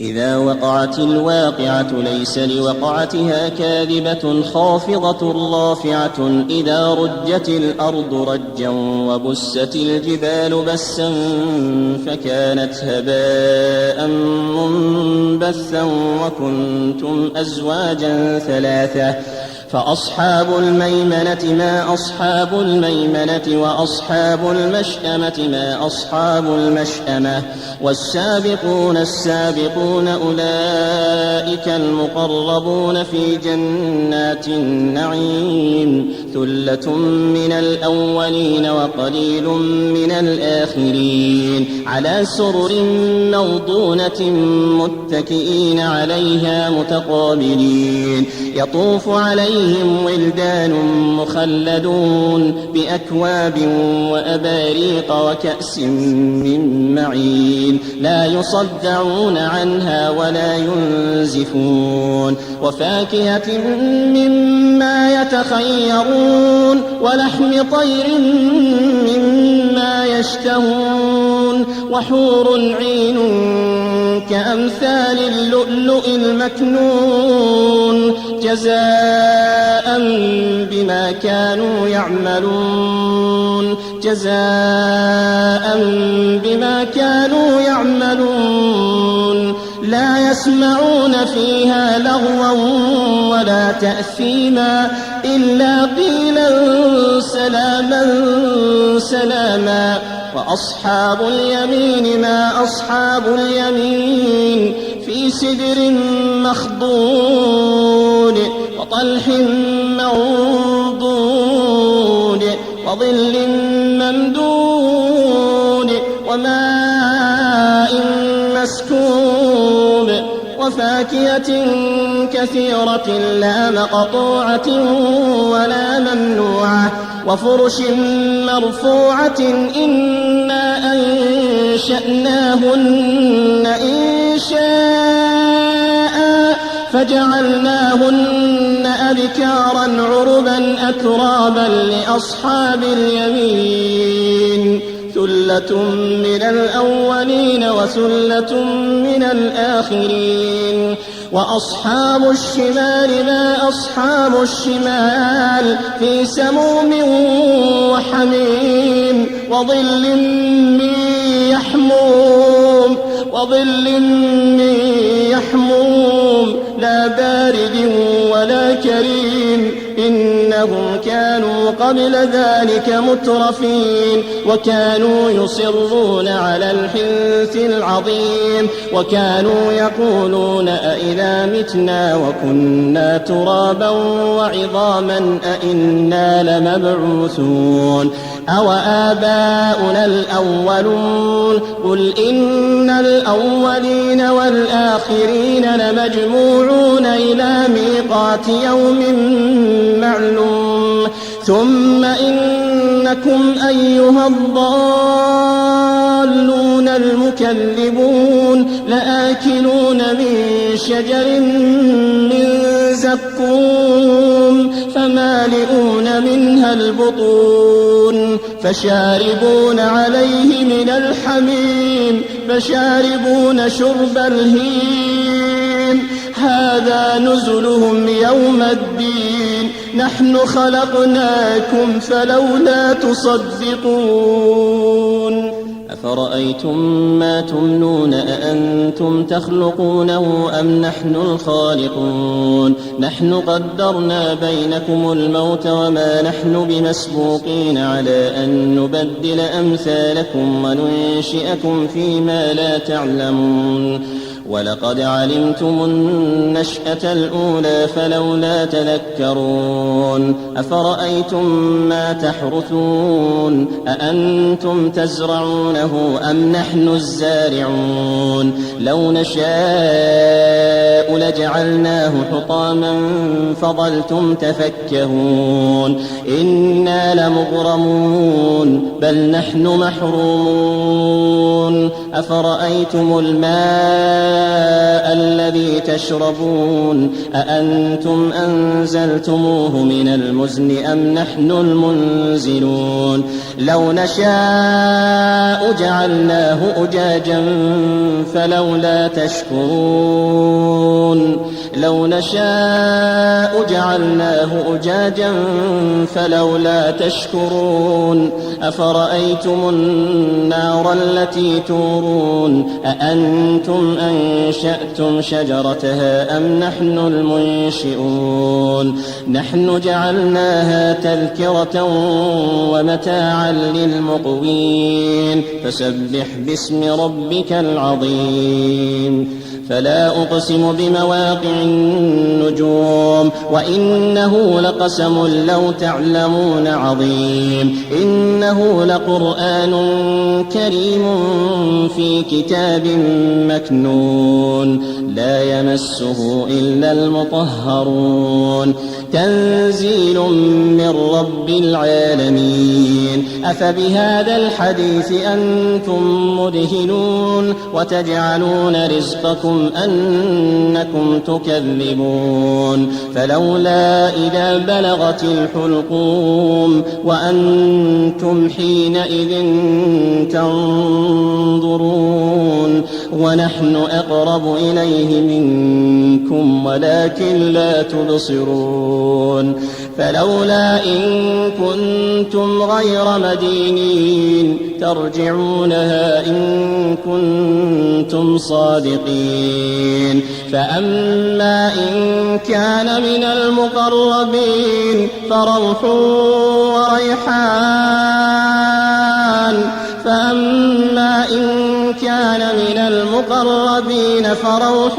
إذا وقعت الواقعة ليس لوقعتها كاذبة خافضة رافعة إذا رجت الأرض رجا وبست الجبال بسا فكانت هباء منبثا وكنتم أزواجا ثلاثة فأصحاب الميمنة ما أصحاب الميمنة وأصحاب المشأمة ما أصحاب المشأمة والسابقون السابقون أولئك المقربون في جنات النعيم ثلة من الأولين وقليل من الآخرين على سرر موضونة متكئين عليها متقابلين يطوف عليهم ولدان مخلدون بأكواب وأباريق وكأس من معين لا يصدعون عنها ولا ينزفون وفاكهة مما يتخيرون ولحم طير مما يشتهون وحور عين كأمثال اللؤلؤ المكنون جزاء بما كانوا يعملون جزاء بما كانوا يعملون لا يسمعون فيها لغوا ولا تأثيما إلا قيلا سلاما سلاما وأصحاب اليمين ما أصحاب اليمين في سدر مخضود وطلح منضود وظل ممدود وماء مسكوب وفاكهة كثيرة لا مقطوعة ولا ممنوعة وفرش مرفوعة إنا أنشأناهن إنشاء فجعلناهن أبكارا عربا أترابا لأصحاب اليمين ثلة من الأولين وثلة من الآخرين وأصحاب الشمال ما أصحاب الشمال في سموم وحميم وظل من يحموم لا بارد ولا كريم إنهم كانوا قبل ذلك مترفين وكانوا يصرون على الحنث العظيم وكانوا يقولون أئذا متنا وكنا ترابا وعظاما أئنا لمبعوثون أو آباؤنا الأولون قل إن الأولين والآخرين لمجموعون إلى ميقات يوم معلوم ثم إنكم أيها الضالون المكذبون لآكلون من شجر من زقوم فمالئون منها البطون فشاربون عليه من الحميم فشاربون شرب الهيم هذا نزلهم يوم الدين نحن خلقناكم فلولا تصدقون أفرأيتم ما تمنون أأنتم تخلقونه أم نحن الخالقون نحن قدرنا بينكم الموت وما نحن بمسبوقين على أن نبدل أمثالكم وننشئكم فيما لا تعلمون ولقد علمتم النشأة الأولى فلولا تذكرون أفرأيتم ما تحرثون أأنتم تزرعونه أم نحن الزارعون لو نشاء لجعلناه حطاما فظلتم تفكهون إنا لمغرمون بل نحن محرومون أفرأيتم الماء الذي تشربون أأنتم أنزلتموه من المزن أم نحن المنزلون لو نشاء جعلناه أجاجا فلولا تشكرون لو نشاء جعلناه أجاجا فلولا تشكرون أفرأيتم النار التي تورون أأنتم أنشأتم شجرتها أم نحن المنشئون نحن جعلناها تذكرة ومتاعا للمقوين فسبح باسم ربك العظيم فلا أقسم بمواقع النجوم وإنه لقسم لو تعلمون عظيم إنه لقرآن كريم في كتاب مكنون لا يمسه إلا المطهرون تنزيل من رب العالمين أفبهذا الحديث أنتم مدهنون وتجعلون رزقكم أنكم تكذبون فلولا إذا بلغت الحلقوم وأنتم حينئذ تنظرون ونحن أقرب إليه منكم ولكن لا تبصرون فلولا إن كنتم غير مدينين ترجعونها إن كنتم صادقين فأما إن كان من المقربين فروح وريحان فأما إن كان من المقربين فروح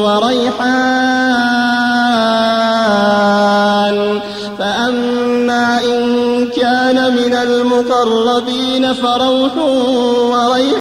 وريحان فأما إن كان من المقربين فروح وريحان